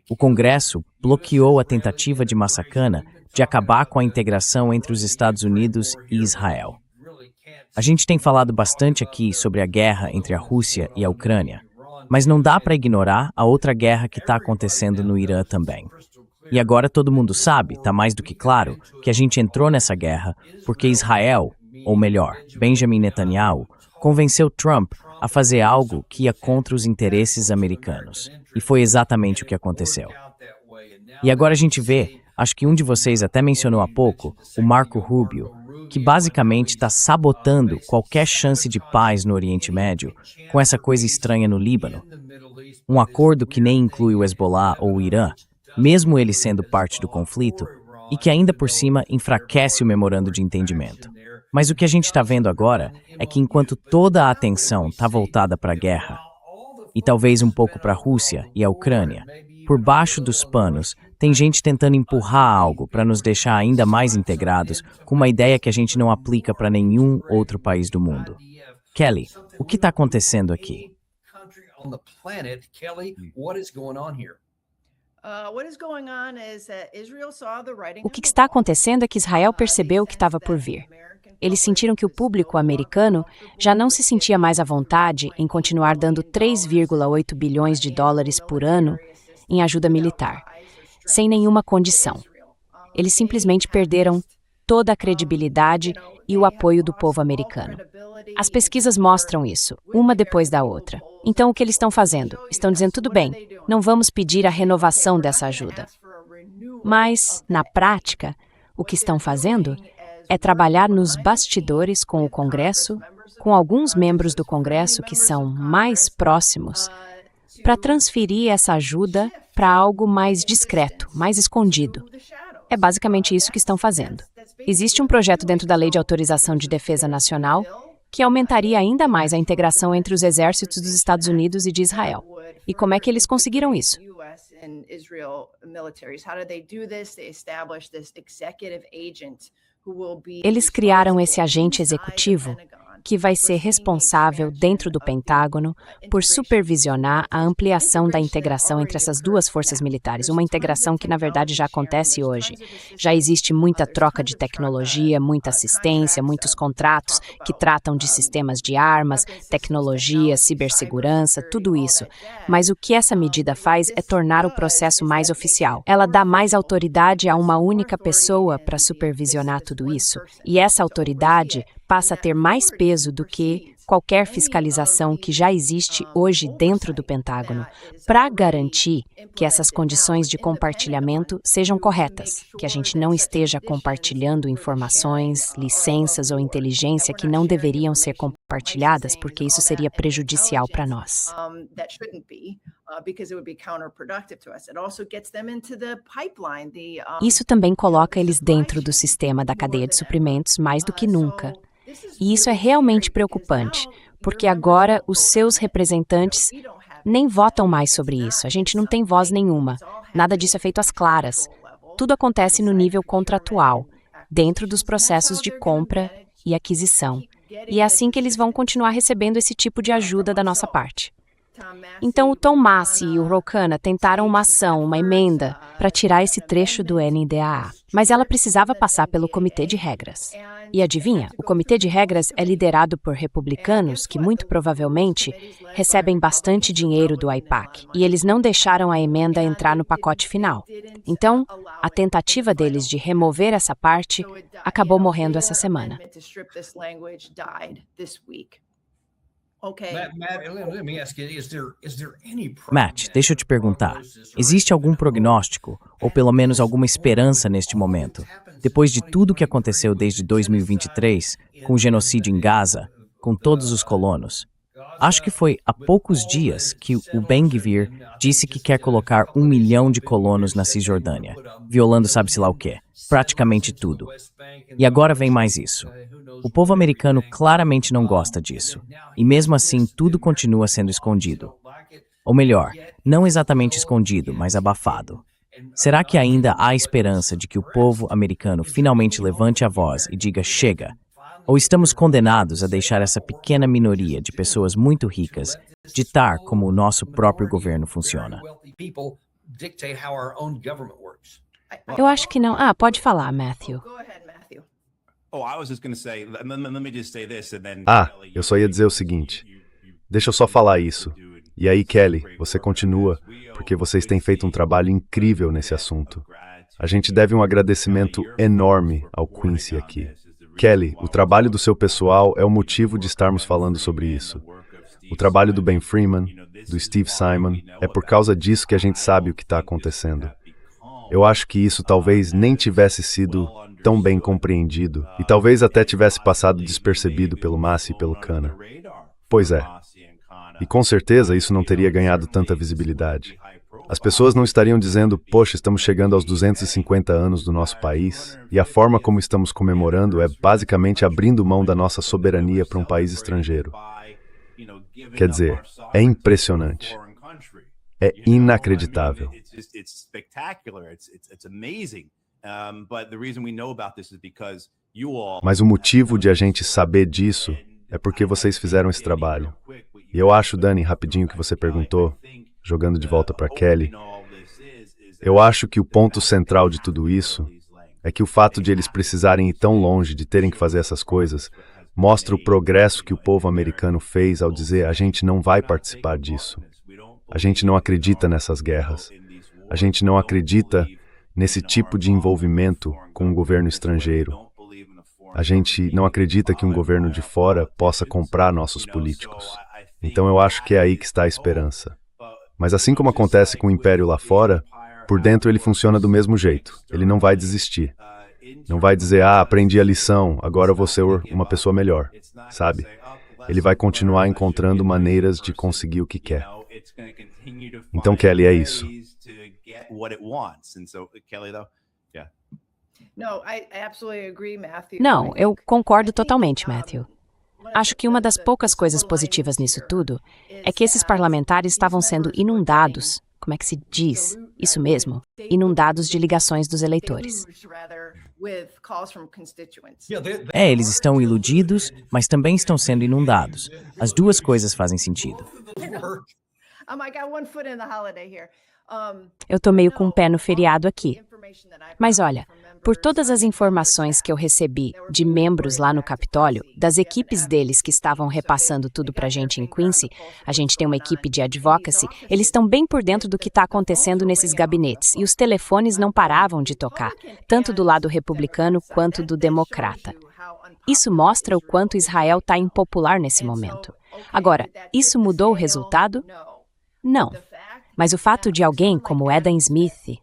O Congresso bloqueou a tentativa de Massacana de acabar com a integração entre os Estados Unidos e Israel. A gente tem falado bastante aqui sobre a guerra entre a Rússia e a Ucrânia, mas não dá para ignorar a outra guerra que está acontecendo no Irã também. E agora todo mundo sabe, está mais do que claro, que a gente entrou nessa guerra porque Israel, ou melhor, Benjamin Netanyahu, convenceu Trump a fazer algo que ia contra os interesses americanos. E foi exatamente o que aconteceu. E agora a gente vê, acho que um de vocês até mencionou há pouco, o Marco Rubio, que basicamente está sabotando qualquer chance de paz no Oriente Médio com essa coisa estranha no Líbano. Um acordo que nem inclui o Hezbollah ou o Irã, mesmo ele sendo parte do conflito, e que ainda por cima enfraquece o memorando de entendimento. Mas o que a gente está vendo agora é que enquanto toda a atenção está voltada para a guerra, e talvez um pouco para a Rússia e a Ucrânia, por baixo dos panos, tem gente tentando empurrar algo para nos deixar ainda mais integrados com uma ideia que a gente não aplica para nenhum outro país do mundo. Kelly, o que está acontecendo aqui? O que está acontecendo é que Israel percebeu o que estava por vir. Eles sentiram que o público americano já não se sentia mais à vontade em continuar dando 3,8 bilhões de dólares por ano em ajuda militar, sem nenhuma condição. Eles simplesmente perderam toda a credibilidade e o apoio do povo americano. As pesquisas mostram isso, uma depois da outra. Então, o que eles estão fazendo? Estão dizendo, tudo bem, não vamos pedir a renovação dessa ajuda. Mas, na prática, o que estão fazendo é trabalhar nos bastidores com o Congresso, com alguns membros do Congresso que são mais próximos, para transferir essa ajuda para algo mais discreto, mais escondido. É basicamente isso que estão fazendo. Existe um projeto dentro da Lei de Autorização de Defesa Nacional que aumentaria ainda mais a integração entre os exércitos dos Estados Unidos e de Israel. E como é que eles conseguiram isso? Eles criaram esse agente executivo que vai ser responsável dentro do Pentágono por supervisionar a ampliação da integração entre essas duas forças militares, uma integração que na verdade já acontece hoje. Já existe muita troca de tecnologia, muita assistência, muitos contratos que tratam de sistemas de armas, tecnologia, cibersegurança, tudo isso. Mas o que essa medida faz é tornar o processo mais oficial. Ela dá mais autoridade a uma única pessoa para supervisionar tudo isso. E essa autoridade passa a ter mais peso do que qualquer fiscalização que já existe hoje dentro do Pentágono, para garantir que essas condições de compartilhamento sejam corretas, que a gente não esteja compartilhando informações, licenças ou inteligência que não deveriam ser compartilhadas, porque isso seria prejudicial para nós. Isso também coloca eles dentro do sistema da cadeia de suprimentos mais do que nunca. E isso é realmente preocupante, porque agora os seus representantes nem votam mais sobre isso. A gente não tem voz nenhuma. Nada disso é feito às claras. Tudo acontece no nível contratual, dentro dos processos de compra e aquisição. E é assim que eles vão continuar recebendo esse tipo de ajuda da nossa parte. Então, o Tom Massie e o Ro Khanna tentaram uma ação, uma emenda, para tirar esse trecho do NDAA. Mas ela precisava passar pelo Comitê de Regras. E adivinha, o Comitê de Regras é liderado por republicanos que, muito provavelmente, recebem bastante dinheiro do AIPAC. E eles não deixaram a emenda entrar no pacote final. Então, a tentativa deles de remover essa parte acabou morrendo essa semana. Matt, deixa eu te perguntar, existe algum prognóstico, ou pelo menos alguma esperança neste momento, depois de tudo que aconteceu desde 2023, com o genocídio em Gaza, com todos os colonos? Acho que foi há poucos dias que o Ben-Gvir disse que quer colocar 1 milhão de colonos na Cisjordânia, violando sabe-se lá o quê, praticamente tudo. E agora vem mais isso. O povo americano claramente não gosta disso, e mesmo assim tudo continua sendo escondido. Ou melhor, não exatamente escondido, mas abafado. Será que ainda há esperança de que o povo americano finalmente levante a voz e diga chega, Ou estamos condenados a deixar essa pequena minoria de pessoas muito ricas ditar como o nosso próprio governo funciona? Eu acho que não. Ah, pode falar, Matthew. Eu só ia dizer o seguinte. Deixa eu só falar isso. E aí, Kelly, você continua, porque vocês têm feito um trabalho incrível nesse assunto. A gente deve um agradecimento enorme ao Quincy aqui. Kelly, o trabalho do seu pessoal é o motivo de estarmos falando sobre isso. O trabalho do Ben Freeman, do Steve Simon, é por causa disso que a gente sabe o que está acontecendo. Eu acho que isso talvez nem tivesse sido tão bem compreendido e talvez até tivesse passado despercebido pelo Massi e pelo Cana. Pois é. E com certeza isso não teria ganhado tanta visibilidade. As pessoas não estariam dizendo, poxa, estamos chegando aos 250 anos do nosso país e a forma como estamos comemorando é basicamente abrindo mão da nossa soberania para um país estrangeiro. Quer dizer, é impressionante. É inacreditável. Mas o motivo de a gente saber disso é porque vocês fizeram esse trabalho. E eu acho, Dani, rapidinho que você perguntou, jogando de volta para Kelly, eu acho que o ponto central de tudo isso é que o fato de eles precisarem ir tão longe de terem que fazer essas coisas mostra o progresso que o povo americano fez ao dizer a gente não vai participar disso. A gente não acredita nessas guerras. A gente não acredita nesse tipo de envolvimento com um governo estrangeiro. A gente não acredita que um governo de fora possa comprar nossos políticos. Então eu acho que é aí que está a esperança. Mas assim como acontece com o império lá fora, por dentro ele funciona do mesmo jeito. Ele não vai desistir. Não vai dizer, aprendi a lição, agora eu vou ser uma pessoa melhor, sabe? Ele vai continuar encontrando maneiras de conseguir o que quer. Então, Kelly, é isso. Não, eu concordo totalmente, Matthew. Acho que uma das poucas coisas positivas nisso tudo é que esses parlamentares estavam sendo inundados, como é que se diz? Isso mesmo, inundados de ligações dos eleitores. Eles estão iludidos, mas também estão sendo inundados. As duas coisas fazem sentido. Eu tô meio com o pé no feriado aqui. Mas olha, por todas as informações que eu recebi de membros lá no Capitólio, das equipes deles que estavam repassando tudo pra gente em Quincy, a gente tem uma equipe de advocacy, eles estão bem por dentro do que está acontecendo nesses gabinetes, e os telefones não paravam de tocar, tanto do lado republicano quanto do democrata. Isso mostra o quanto Israel está impopular nesse momento. Agora, isso mudou o resultado? Não. Mas o fato de alguém como Adam Smith,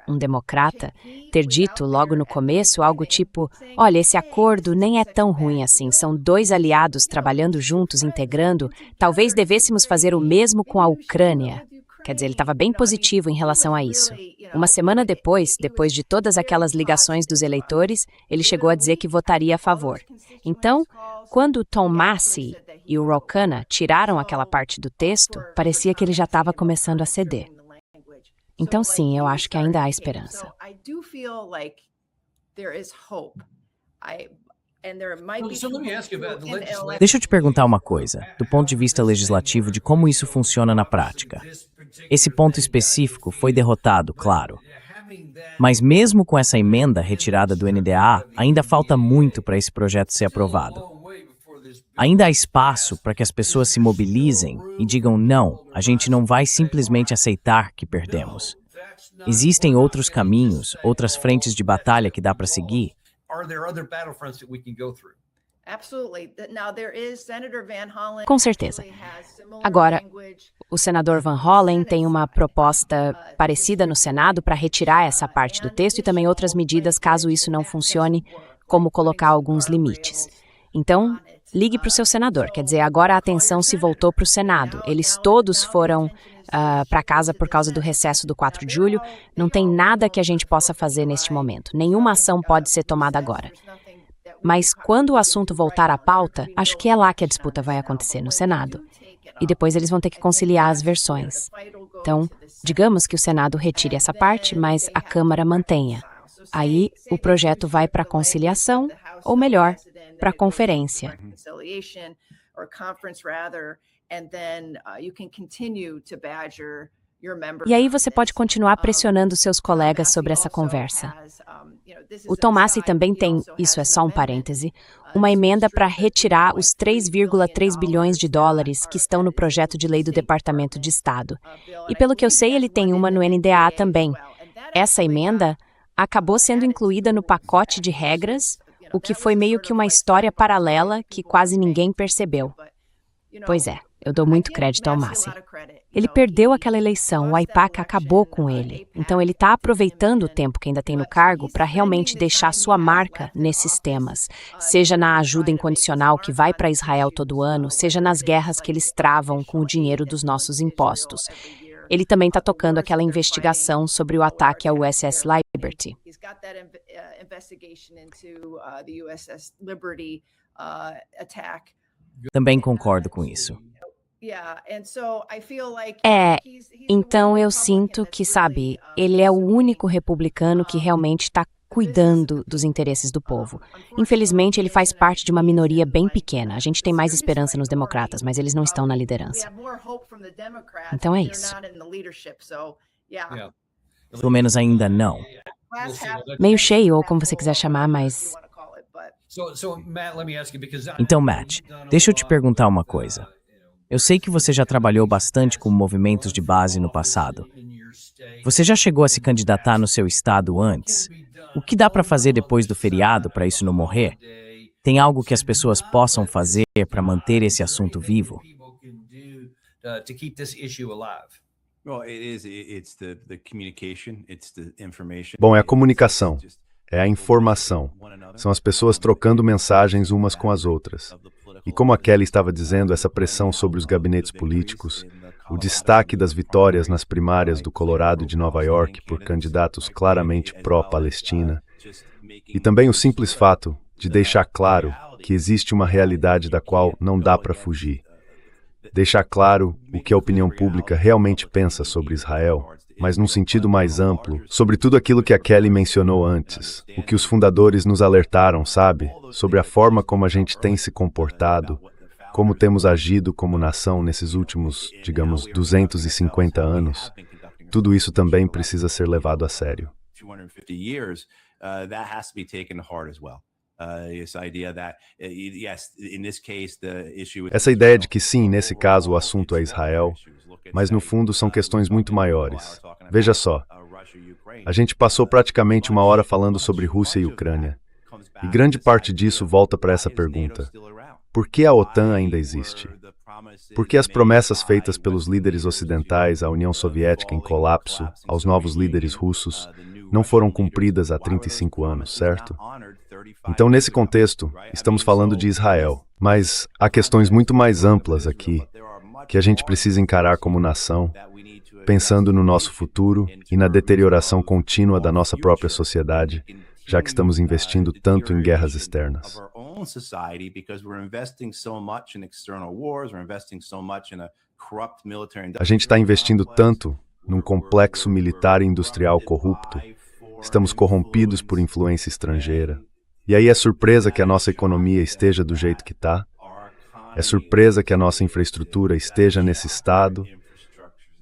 um democrata, ter dito logo no começo algo tipo, olha, esse acordo nem é tão ruim assim, são dois aliados trabalhando juntos, integrando, talvez devêssemos fazer o mesmo com a Ucrânia. Quer dizer, ele estava bem positivo em relação a isso. Uma semana depois de todas aquelas ligações dos eleitores, ele chegou a dizer que votaria a favor. Então, quando Tom Massie e o Ro Khanna tiraram aquela parte do texto, parecia que ele já estava começando a ceder. Então, sim, eu acho que ainda há esperança. Deixa eu te perguntar uma coisa, do ponto de vista legislativo, de como isso funciona na prática. Esse ponto específico foi derrotado, claro. Mas mesmo com essa emenda retirada do NDA, ainda falta muito para esse projeto ser aprovado. Ainda há espaço para que as pessoas se mobilizem e digam não, a gente não vai simplesmente aceitar que perdemos. Existem outros caminhos, outras frentes de batalha que dá para seguir? Com certeza. Agora, o senador Van Hollen tem uma proposta parecida no Senado para retirar essa parte do texto e também outras medidas caso isso não funcione, como colocar alguns limites. Então, ligue para o seu senador, quer dizer, agora a atenção se voltou para o Senado. Eles todos foram para casa por causa do recesso do 4 de julho. Não tem nada que a gente possa fazer neste momento. Nenhuma ação pode ser tomada agora. Mas quando o assunto voltar à pauta, acho que é lá que a disputa vai acontecer, no Senado. E depois eles vão ter que conciliar as versões. Então, digamos que o Senado retire essa parte, mas a Câmara mantenha. Aí, o projeto vai para conciliação, ou melhor, para a conferência. E aí você pode continuar pressionando seus colegas sobre essa conversa. O Tom Massie também tem, isso é só um parêntese, uma emenda para retirar os 3,3 bilhões de dólares que estão no projeto de lei do Departamento de Estado. E pelo que eu sei, ele tem uma no NDAA também. Essa emenda acabou sendo incluída no pacote de regras, o que foi meio que uma história paralela que quase ninguém percebeu. Pois é, eu dou muito crédito ao Massie. Ele perdeu aquela eleição, o AIPAC acabou com ele. Então ele está aproveitando o tempo que ainda tem no cargo para realmente deixar sua marca nesses temas. Seja na ajuda incondicional que vai para Israel todo ano, seja nas guerras que eles travam com o dinheiro dos nossos impostos. Ele também está tocando aquela investigação sobre o ataque ao USS Liberty. Também concordo com isso. Então eu sinto que, sabe, ele é o único republicano que realmente está cuidando dos interesses do povo. Infelizmente, ele faz parte de uma minoria bem pequena. A gente tem mais esperança nos democratas, mas eles não estão na liderança. Então é isso. Pelo menos ainda não. Meio cheio, ou como você quiser chamar, mas... Então, Matt, deixa eu te perguntar uma coisa. Eu sei que você já trabalhou bastante com movimentos de base no passado. Você já chegou a se candidatar no seu estado antes? O que dá para fazer depois do feriado para isso não morrer? Tem algo que as pessoas possam fazer para manter esse assunto vivo? Bom, é a comunicação, é a informação. São as pessoas trocando mensagens umas com as outras. E como a Kelly estava dizendo, essa pressão sobre os gabinetes políticos, o destaque das vitórias nas primárias do Colorado e de Nova York por candidatos claramente pró-Palestina, e também o simples fato de deixar claro que existe uma realidade da qual não dá para fugir. Deixar claro o que a opinião pública realmente pensa sobre Israel, mas num sentido mais amplo, sobre tudo aquilo que a Kelly mencionou antes, o que os fundadores nos alertaram, sabe? Sobre a forma como a gente tem se comportado, como temos agido como nação nesses últimos, digamos, 250 anos. Tudo isso também precisa ser levado a sério. Essa ideia de que sim, nesse caso o assunto é Israel, mas no fundo são questões muito maiores. Veja só, a gente passou praticamente uma hora falando sobre Rússia e Ucrânia, e grande parte disso volta para essa pergunta: por que a OTAN ainda existe? Por que as promessas feitas pelos líderes ocidentais à União Soviética em colapso, aos novos líderes russos, não foram cumpridas há 35 anos, certo? Então, nesse contexto, estamos falando de Israel, mas há questões muito mais amplas aqui, que a gente precisa encarar como nação, pensando no nosso futuro e na deterioração contínua da nossa própria sociedade, já que estamos investindo tanto em guerras externas. A gente está investindo tanto num complexo militar e industrial corrupto, estamos corrompidos por influência estrangeira. E aí é surpresa que a nossa economia esteja do jeito que está? É surpresa que a nossa infraestrutura esteja nesse estado?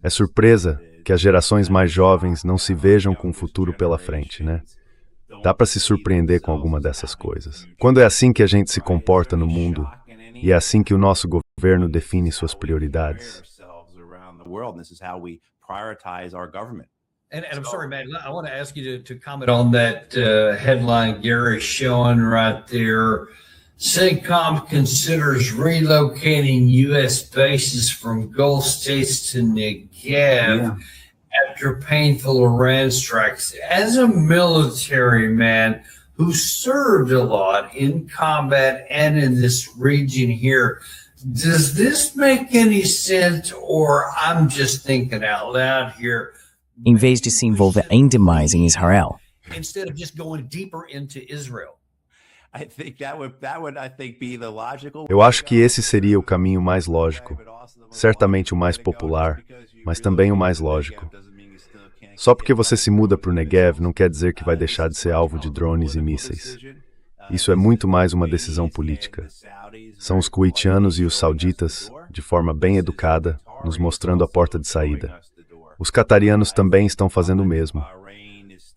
É surpresa que as gerações mais jovens não se vejam com o futuro pela frente, né? Dá para se surpreender com alguma dessas coisas. Quando é assim que a gente se comporta no mundo, e é assim que o nosso governo define suas prioridades. And I'm sorry, Matt, I want to ask you to comment on that headline Gary's showing right there. CENTCOM considers relocating U.S. bases from Gulf states to Negev after painful Iran strikes. As a military man who served a lot in combat and in this region here, does this make any sense, or I'm just thinking out loud here? Em vez de se envolver ainda mais em Israel. Instead of just going deeper into Israel. Eu acho que esse seria o caminho mais lógico. Certamente o mais popular, mas também o mais lógico. Só porque você se muda para o Negev não quer dizer que vai deixar de ser alvo de drones e mísseis. Isso é muito mais uma decisão política. São os kuwaitianos e os sauditas, de forma bem educada, nos mostrando a porta de saída. Os qatarianos também estão fazendo o mesmo.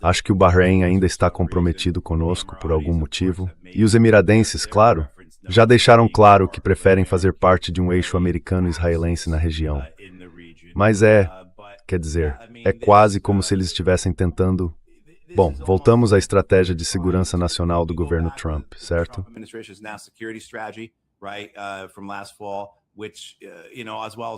Acho que o Bahrein ainda está comprometido conosco por algum motivo. E os emiradenses, claro, já deixaram claro que preferem fazer parte de um eixo americano-israelense na região. Mas quer dizer, é quase como se eles estivessem tentando... Bom, voltamos à estratégia de segurança nacional do governo Trump, certo?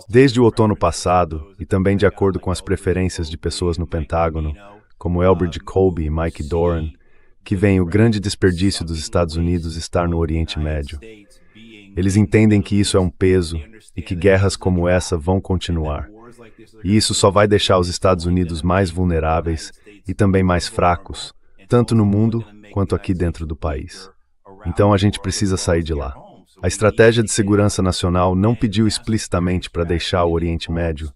Desde o outono passado, e também de acordo com as preferências de pessoas no Pentágono, como Elbridge Colby e Mike Doran, que vem o grande desperdício dos Estados Unidos estar no Oriente Médio. Eles entendem que isso é um peso e que guerras como essa vão continuar. E isso só vai deixar os Estados Unidos mais vulneráveis e também mais fracos, tanto no mundo quanto aqui dentro do país. Então a gente precisa sair de lá. A estratégia de segurança nacional não pediu explicitamente para deixar o Oriente Médio,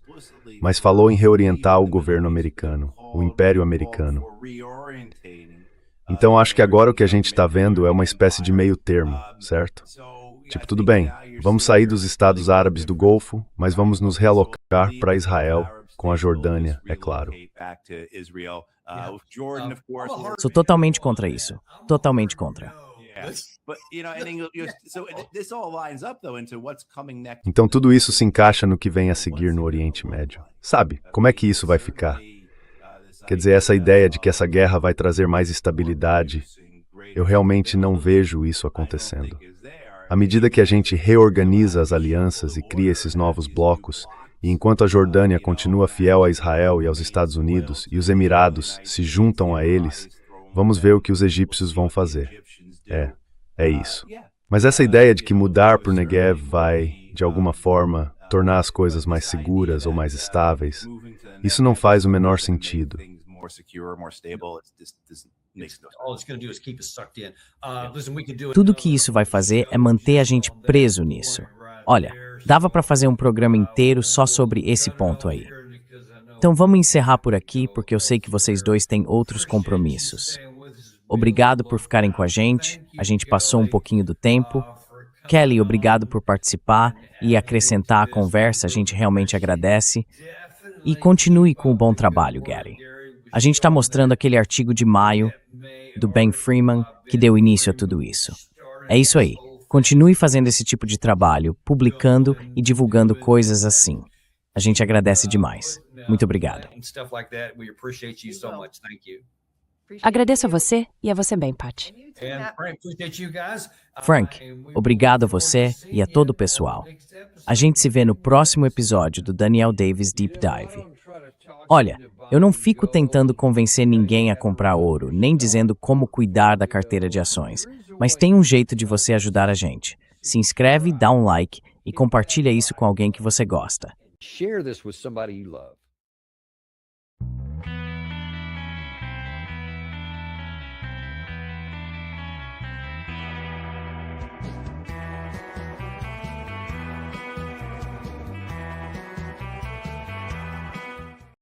mas falou em reorientar o governo americano, o Império Americano. Então acho que agora o que a gente está vendo é uma espécie de meio termo, certo? Tipo, tudo bem, vamos sair dos Estados Árabes do Golfo, mas vamos nos realocar para Israel, com a Jordânia, é claro. Sou totalmente contra isso. Totalmente contra. Então tudo isso se encaixa no que vem a seguir no Oriente Médio. Sabe, como é que isso vai ficar? Quer dizer, essa ideia de que essa guerra vai trazer mais estabilidade, eu realmente não vejo isso acontecendo. À medida que a gente reorganiza as alianças e cria esses novos blocos, e enquanto a Jordânia continua fiel a Israel e aos Estados Unidos, e os Emirados se juntam a eles, vamos ver o que os egípcios vão fazer. É isso. Mas essa ideia de que mudar para o Negev vai, de alguma forma, tornar as coisas mais seguras ou mais estáveis, isso não faz o menor sentido. Tudo que isso vai fazer é manter a gente preso nisso. Olha, dava para fazer um programa inteiro só sobre esse ponto aí. Então vamos encerrar por aqui, porque eu sei que vocês dois têm outros compromissos. Obrigado por ficarem com a gente passou um pouquinho do tempo. Kelly, obrigado por participar e acrescentar a conversa, a gente realmente agradece. E continue com o bom trabalho, Gary. A gente está mostrando aquele artigo de maio do Ben Freeman que deu início a tudo isso. É isso aí. Continue fazendo esse tipo de trabalho, publicando e divulgando coisas assim. A gente agradece demais. Muito obrigado. Agradeço a você e a você bem, Pat. Frank, obrigado a você e a todo o pessoal. A gente se vê no próximo episódio do Daniel Davis Deep Dive. Olha, eu não fico tentando convencer ninguém a comprar ouro, nem dizendo como cuidar da carteira de ações, mas tem um jeito de você ajudar a gente. Se inscreve, dá um like e compartilha isso com alguém que você gosta. Share this with somebody you love.